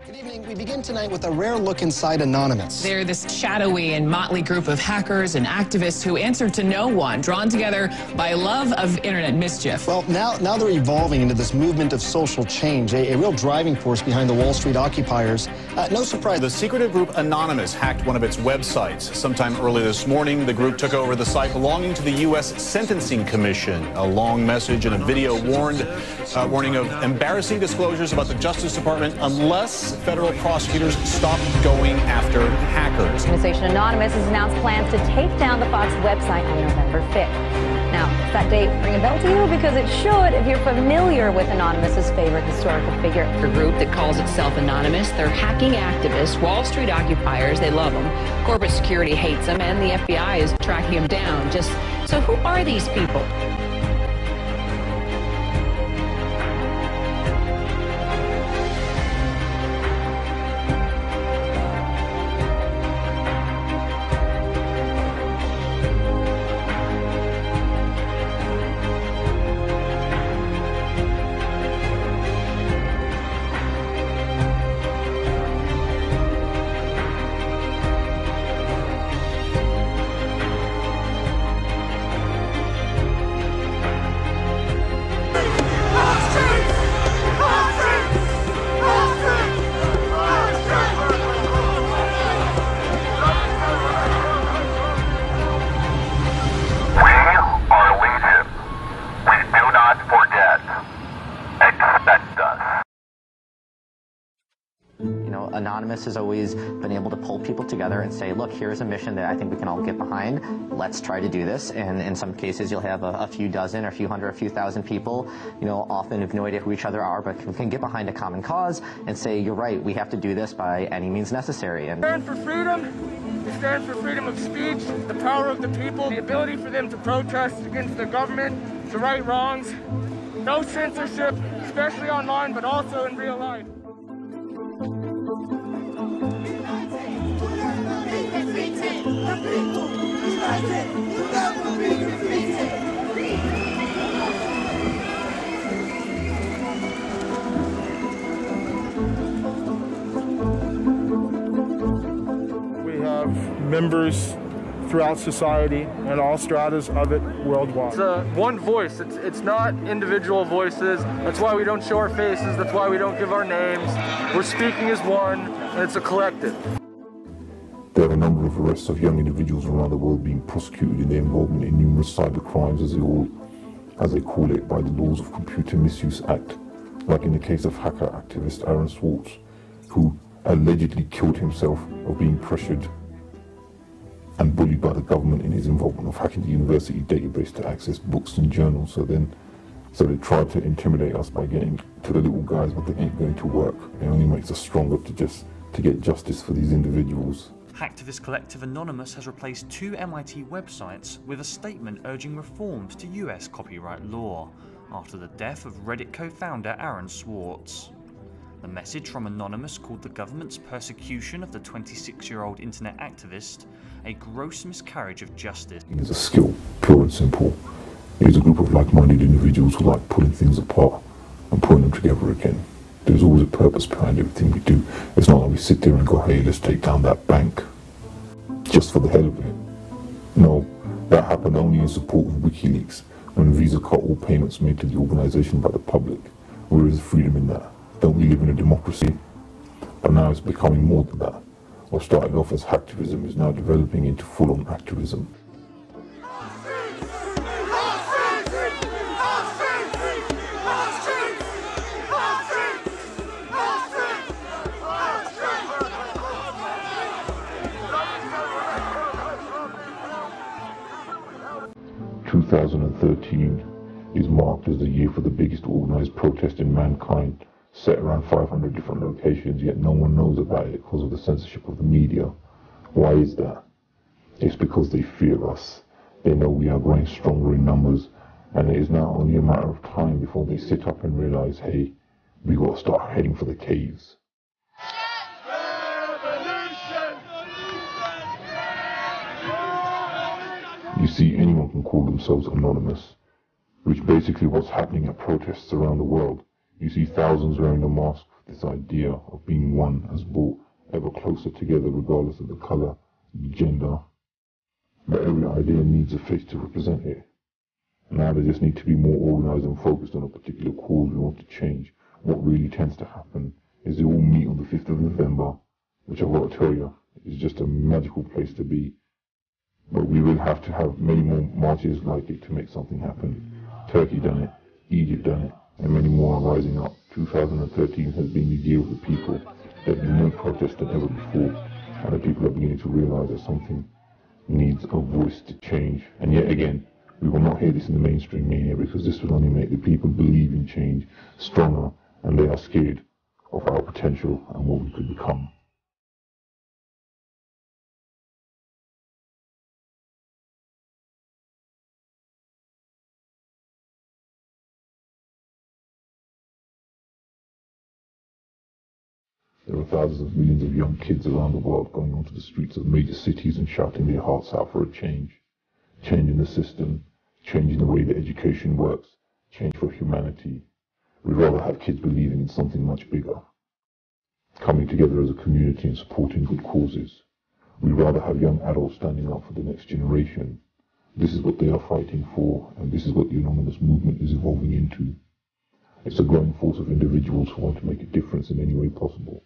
Good evening. We begin tonight with a rare look inside Anonymous. They're this shadowy and motley group of hackers and activists who answer to no one, drawn together by love of internet mischief. Well, now they're evolving into this movement of social change, a real driving force behind the Wall Street occupiers. No surprise. The secretive group Anonymous hacked one of its websites. Sometime early this morning, the group took over the site belonging to the U.S. Sentencing Commission. A long message and a video warning of embarrassing disclosures about the Justice Department unless federal prosecutors stop going after hackers. Organization Anonymous has announced plans to take down the Fox website on November 5th. Now, does that date ring a bell to you? Because it should if you're familiar with Anonymous's favorite historical figure. A group that calls itself Anonymous. They're hacking activists, Wall Street occupiers. They love them. Corporate security hates them, and the FBI is tracking them down. So who are these people? Anonymous has always been able to pull people together and say, look, here's a mission that I think we can all get behind. Let's try to do this. And in some cases, you'll have a few dozen or a few hundred, a few thousand people, often have no idea who each other are, but can get behind a common cause and say, you're right, we have to do this by any means necessary. And stand for freedom. We stand for freedom of speech, the power of the people, the ability for them to protest against the government, to right wrongs, no censorship, especially online, but also in real life. We have members throughout society and all stratas of it worldwide. It's one voice. It's not individual voices. That's why we don't show our faces. That's why we don't give our names. We're speaking as one, and it's a collective. There are a number of arrests of young individuals around the world being prosecuted in their involvement in numerous cyber crimes, as they call it, by the Laws of Computer Misuse Act, like in the case of hacker activist Aaron Swartz, who allegedly killed himself of being pressured and bullied by the government in his involvement of hacking the university database to access books and journals. So they tried to intimidate us by getting to the little guys, but they ain't going to work. It only makes us stronger to get justice for these individuals. Hacktivist collective Anonymous has replaced 2 MIT websites with a statement urging reforms to US copyright law after the death of Reddit co-founder Aaron Swartz. The message from Anonymous called the government's persecution of the 26-year-old internet activist a gross miscarriage of justice. It is a skill, pure and simple. It is a group of like-minded individuals who like pulling things apart and putting them together again. There's always a purpose behind everything we do. It's not like we sit there and go, hey, let's take down that bank just for the hell of it. No, that happened only in support of WikiLeaks, when Visa cut all payments made to the organization by the public. Where is the freedom in that? Don't we live in a democracy? But now it's becoming more than that. What started off as hacktivism is now developing into full-on activism. 2013 is marked as the year for the biggest organized protest in mankind, set around 500 different locations, yet no one knows about it because of the censorship of the media. Why is that? It's because they fear us. They know we are growing stronger in numbers, and it is now only a matter of time before they sit up and realize, hey, we got to start heading for the caves. You see, anyone can call themselves anonymous, which basically what's happening at protests around the world. You see thousands wearing a mask with this idea of being one has brought ever closer together regardless of the colour, the gender, but every idea needs a face to represent it. Now they just need to be more organised and focused on a particular cause we want to change. What really tends to happen is they all meet on the 5th of November, which I've got to tell you, is just a magical place to be. But we will have to have many more marches like it to make something happen. Turkey done it, Egypt done it, and many more are rising up. 2013 has been the year of the people. There have been more protests than ever before, and the people are beginning to realise that something needs a voice to change. And yet again, we will not hear this in the mainstream media because this will only make the people believe in change stronger, and they are scared of our potential and what we could become. There are thousands of millions of young kids around the world going onto the streets of major cities and shouting their hearts out for a change. Change in the system, change in the way that education works, change for humanity. We'd rather have kids believing in something much bigger, coming together as a community and supporting good causes. We'd rather have young adults standing up for the next generation. This is what they are fighting for, and this is what the Anonymous movement is evolving into. It's a growing force of individuals who want to make a difference in any way possible.